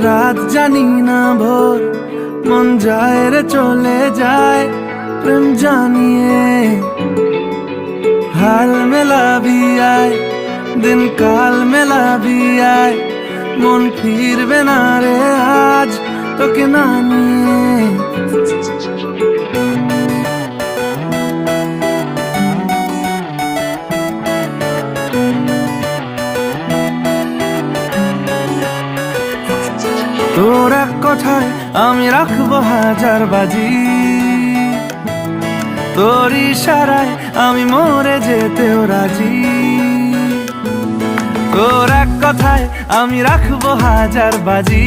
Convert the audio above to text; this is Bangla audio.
রাত জানি না ভোর, মন যায় রে চলে যায় প্রেম জানিয়ে। हाल मिला भी आए, दिन काल मिला भी आए, मन फिर बिना रे आज तो के नानिए। তোর এক কথায় আমি রাখবো হাজার বাজি, তোর ইশারায় আমি মরে যেতেও রাজি। তোর এক কথায় আমি রাখবো হাজার বাজি,